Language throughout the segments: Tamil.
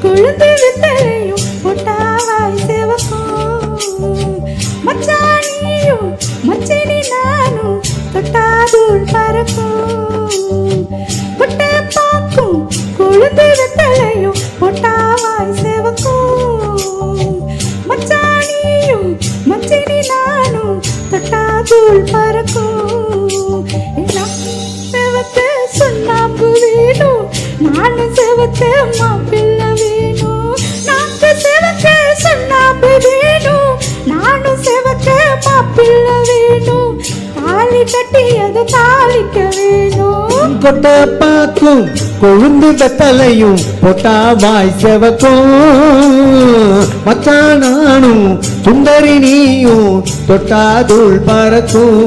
கொழுந்து வித்தலையும் பொட்டாவாய் செவக்கும் மச்சானியும் மச்சினி நானும் தொட்டாதூள் பறக்கும் பொட்டை பாக்கும் கொழுந்து வித்தலையும் பொட்டாவாய் செவக்கும் மச்சானியும் மச்சினி நானும் தொட்டாதூள் பறக்கும் செவத்து சுண்ணாம்பு வேணும் நானும் செவத்து மாப்பிள்ளை வேணும் நாக்கு செவக்க சுண்ணாம்பு வேணும் நானும் செவக்க மாப்பிள்ளை வேணும் தாலி கட்டி அதை தாளிக்க வேணும் கொட்டை பாக்கும் கொழுந்து வெத்தலையும் பொட்டாவாய் செவக்கும் மச்சானானும் சுந்தரி நீயும் தொட்டாதூள் பறக்கும்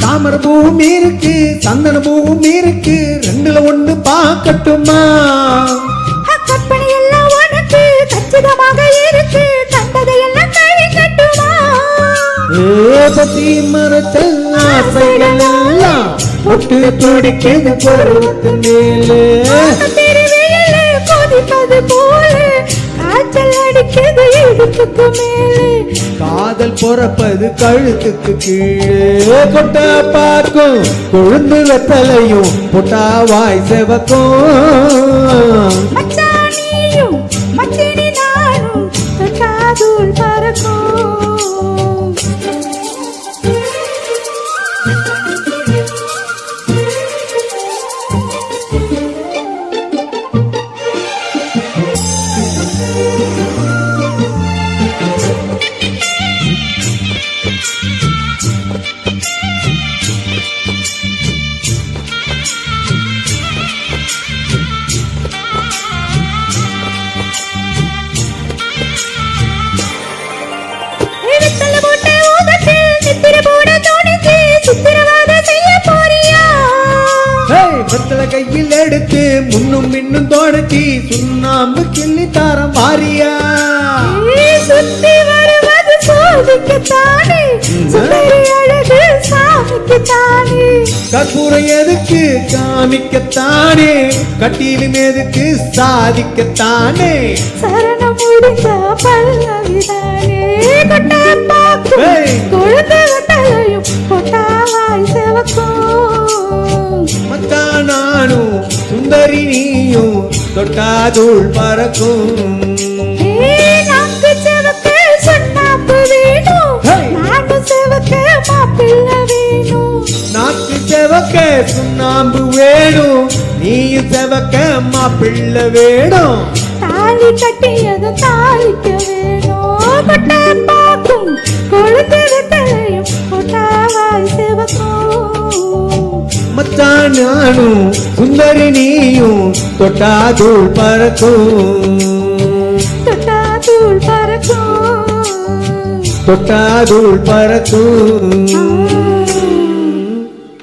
தாமர பூவும் இருக்கு சந்தன பூவும் இருக்கு ரெண்டுல ஒண்ணு பார்க்கட்டுமா கற்பனை எல்லாம் உனக்கு கச்சிதமாக இருக்கு கண்டதையெல்லாம் கழி கட்டுமா பத்தி மரத்த ஆசைகள் எல்லாம் ஒட்டு துடிக்கிறது பருவத்து மேலே கொதிப்பது போல காய்ச்சல் அடிக்கிறது இடுப்புக்கு மேலே காதல் பொறப்பது கழுத்துக்கு கீழே கொட்டை பார்க்கும் கொழுந்து வெத்தலையும் பொட்டாவாய் செவக்கும் மச்சானியும் மச்சினி நானும் தொட்டாதூள் பறக்கும் வெத்தலை கையில் எடுத்து முன்னும் பின்னும் தொடச்சி சுண்ணாம்பு கிள்ளி தாரம் மாறியா சுத்தி வருவது சோதிக்கத்தானே சுந்தரி அழகு சாமிக்குத்தானே கற்பூரம் எதுக்கு காமிக்கத்தானே கட்டிலும் எதுக்கு சாதிக்கத்தானே சரணம் முடிந்த பல்லவிதானே கொட்டை பாக்கும் கொழுந்து வெத்தலையும் பொட்டாவாய் செவக்கும் மச்சானானும் சுந்தரி நீயும் தொட்டாதூள் பறக்கும் நாக்கு செவக்க சுண்ணாம்பு வேணும் நானும் செவக்க மாப்பிள்ளை வேணும் நாக்கு செவக்க சுண்ணாம்பு வேணும் நீயும் செவக்க மாப்பிள்ளை வேணும் தாலி கட்டியது தாளிக்க வேணும் கொட்டை பாக்கும் கொழுந்து வெத்தலையும் பொட்டாவாய் செவக்கும் மச்சானானும் சுந்தரி நீயும் தொட்டாதூள் பறக்கும் தொட்டாதூள் பறக்கும் தொட்டாதூள் பறக்கும்